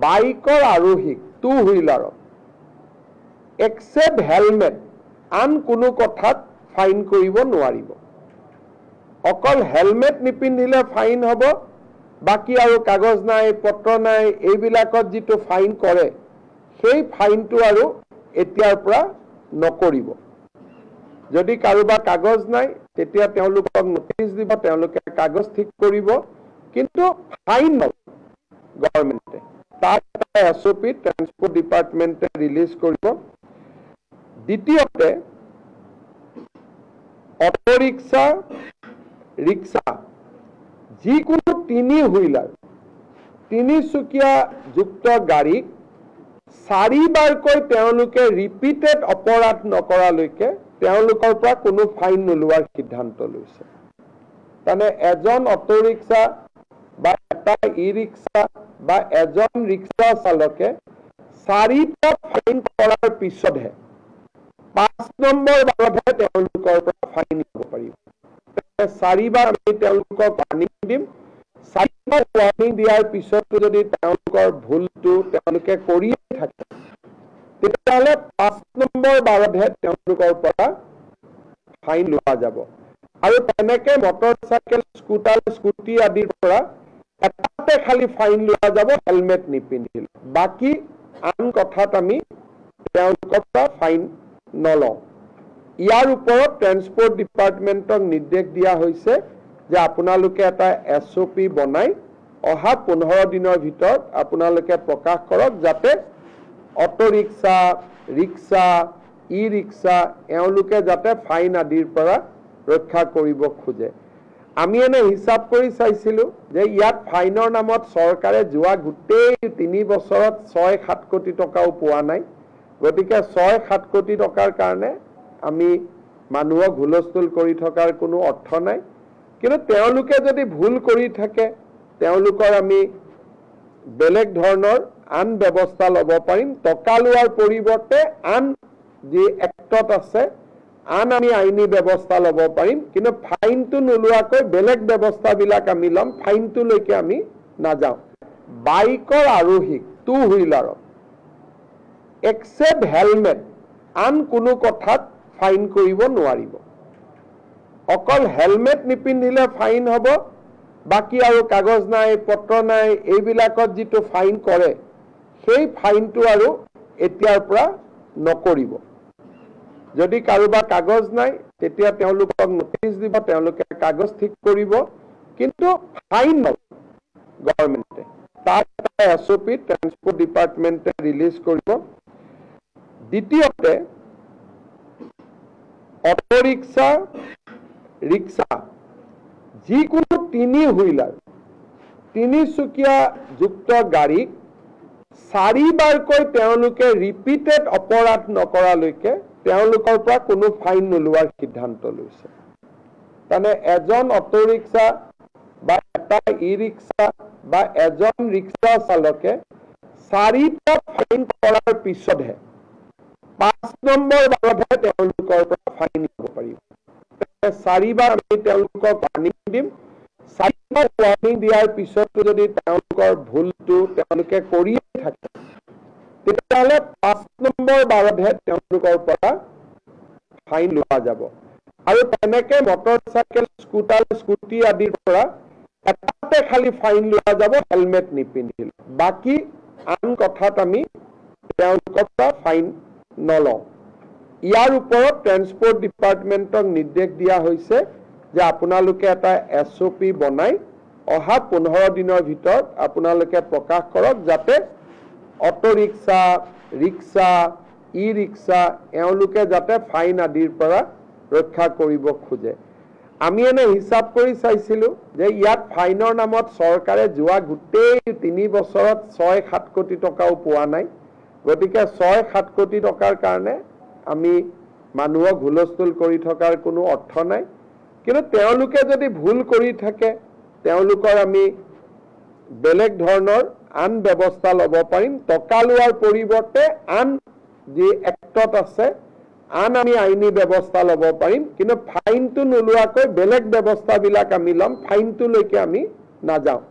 বাইকৰ আৰোহীক two হুইলাৰক except helmet আন কোনো কথাত ফাইন কৰিব নোৱাৰিব। অকল হেলমেট নিপিন্ধিলে ফাইন হ'ব, বাকি আৰু কাগজ নাই পত্ৰ নাই এইবিলাকত যিটো ফাইন কৰে সেই ফাইনটো আৰু এতিয়াৰ পৰা নকৰিব। যদি কাৰোবাৰ কাগজ নাই তেতিয়া তেওঁলোকক নোটিছ দিব, তেওঁলোকে কাগজ ঠিক কৰিব, কিন্তু ফাইন নলয় গভৰ্ণমেণ্টে। তাৰ এটা SOP ট্ৰান্সপোৰ্ট ডিপাৰ্টমেণ্টে ৰিলিজ কৰিব। দ্বিতীয়তে অটো ৰিক্সা ৰিক্সা যিকোনো তিনি হুইলাৰ তিনিচুকীয়া যুক্ত গাড়ীক 4 বাৰকৈ তেওঁলোকে ৰিপিটেড অপৰাধ নকৰালৈকে তেওঁলোকৰ পৰা কোনো ফাইন নোলোৱাৰ সিদ্ধান্ত লৈছে। মানে এজন অটো ৰিক্সা বা এটা ই ৰিক্সা বা এজন ৰিক্সা চালকে 4টা ফাইন কৰাৰ পিছতহে 5 নম্বৰ বাৰতহে তেওঁলোকৰ পৰা ফাইন দিব পাৰিব। 4 বাৰ আমি তেওঁলোকক ৱাৰ্ণিং দিম, 4 বাৰ ৱাৰ্ণিং দিয়াৰ পিছতো যদি তেওঁলোকৰ ভুলটো তেওঁলোকে কৰিয়ে থাকে তেতিয়াহ'লে 5 নম্বৰ বাৰতহে তেওঁলোকৰ পৰা ফাইন লোৱা যাব। আৰু তেনেকে মটৰ চাইকেল স্কুটাৰ স্কুটি আদিৰ পৰা এটাতে খালি ফাইন লোৱা যাব হেলমেট নিপিন্ধিলে, বাকি আন কথাত আমি তেওঁলোকৰ পৰা ফাইন নলওঁ। ইয়াৰ ওপৰত ট্ৰান্সপোৰ্ট ডিপাৰ্টমেণ্টক নিৰ্দেশ দিয়া হৈছে যে আপোনালোকে এটা SOP বনাই অহা 15 দিনৰ ভিতৰত আপোনালোকে প্ৰকাশ কৰক, যাতে অটো ৰিক্সা ৰিক্সা ই ৰিক্সা এওঁলোকে যাতে ফাইন আদিৰ পৰা ৰক্ষা কৰিব খোজে। আমি এনে হিচাপ কৰি চাইছিলোঁ যে ইয়াত ফাইনৰ নামত চৰকাৰে যোৱা গোটেই 3 বছৰত 6-7 কোটি টকাও পোৱা নাই। গতিকে 6-7 কোটি টকাৰ কাৰণে আমি মানুহক হুলস্থুল কৰি থকাৰ কোনো অৰ্থ নাই। কিন্তু তেওঁলোকে যদি ভুল কৰি থাকে তেওঁলোকৰ আমি বেলেগ ধৰণৰ আন ব্যৱস্থা ল'ব পাৰিম। টকা লোৱাৰ পৰিৱৰ্তে আন যি এক্টত আছে আন আমি আইনী ব্যৱস্থা ল'ব পাৰিম, কিন্তু ফাইনটো নোলোৱাকৈ বেলেগ ব্যৱস্থাবিলাক আমি ল'ম, ফাইনটোলৈকে আমি নাযাওঁ। বাইকৰ আৰোহীক টু হুইলাৰক এক্সেপ্ট হেলমেট আন কোনো কথাত ফাইন কৰিব নোৱাৰিব। অকল হেলমেট নিপিন্ধিলে ফাইন হ'ব, বাকি আৰু কাগজ নাই পত্ৰ নাই এইবিলাকত যিটো ফাইন কৰে সেই ফাইনটো আৰু এতিয়াৰ পৰা নকৰিব। যদি কাৰোবাৰ কাগজ নাই তেতিয়া তেওঁলোকক নোটিছ দিব, তেওঁলোকে কাগজ ঠিক কৰিব, কিন্তু ফাইন নলয় গভৰ্ণমেণ্টে। তাৰ এটা SOP ট্ৰান্সপোৰ্ট ডিপাৰ্টমেণ্টে ৰিলিজ কৰিব। দ্বিতীয়তে অটো ৰিক্সা ৰিক্সা যিকোনো তিনি হুইলাৰ তিনিচুকীয়া যুক্ত গাড়ীক 4 বাৰকৈ তেওঁলোকে ৰিপিটেড অপৰাধ নকৰালৈকে তেওঁলোকৰ পৰা কোনো ফাইন নোলোৱাৰ সিদ্ধান্ত লৈছে। মানে এজন অটো ৰিক্সা বা এটা ই ৰিক্সা বা এজন ৰিক্সা চালকে 4টা ফাইন কৰাৰ পিছতহে 5 নম্বৰ বাৰতহে তেওঁলোকৰ পৰা ফাইন দিব পাৰিব। 4 বাৰ আমি তেওঁলোকক ৱাৰ্ণিং দিম, 4 বাৰ ৱাৰ্ণিং দিয়াৰ পিছতো যদি তেওঁলোকৰ ভুলটো তেওঁলোকে কৰিয়ে থাকে তেতিয়াহ'লে 5 নম্বৰ বাৰতহে তেওঁলোকৰ পৰা ফাইন লোৱা যাব। আৰু তেনেকে মটৰ চাইকেল স্কুটাৰ স্কুটি আদিৰ পৰা এটাতে খালি ফাইন লোৱা যাব হেলমেট নিপিন্ধিলে, বাকি আন কথাত আমি তেওঁলোকৰ পৰা ফাইন নলওঁ। ইয়াৰ ওপৰত ট্ৰান্সপোৰ্ট ডিপাৰ্টমেণ্টক নিৰ্দেশ দিয়া হৈছে যে আপোনালোকে এটা SOP বনাই অহা 15 দিনৰ ভিতৰত আপোনালোকে প্ৰকাশ কৰক, যাতে অটো ৰিক্সা ৰিক্সা ই ৰিক্সা এওঁলোকে যাতে ফাইন আদিৰ পৰা ৰক্ষা কৰিব খোজে। আমি এনে হিচাপ কৰি চাইছিলোঁ যে ইয়াত ফাইনৰ নামত চৰকাৰে যোৱা গোটেই 3 বছৰত 6-7 কোটি টকাও পোৱা নাই। গতিকে 6-7 কোটি টকাৰ কাৰণে আমি মানুহক হুলস্থুল কৰি থকাৰ কোনো অৰ্থ নাই। কিন্তু তেওঁলোকে যদি ভুল কৰি থাকে তেওঁলোকৰ আমি বেলেগ ধৰণৰ আন ব্যৱস্থা ল'ব পাৰিম। টকা লোৱাৰ পৰিৱৰ্তে আন যি এক্টত আছে আন আমি আইনী ব্যৱস্থা ল'ব পাৰিম, কিন্তু ফাইনটো নোলোৱাকৈ বেলেগ ব্যৱস্থাবিলাক আমি ল'ম, ফাইনটোলৈকে আমি নাযাওঁ।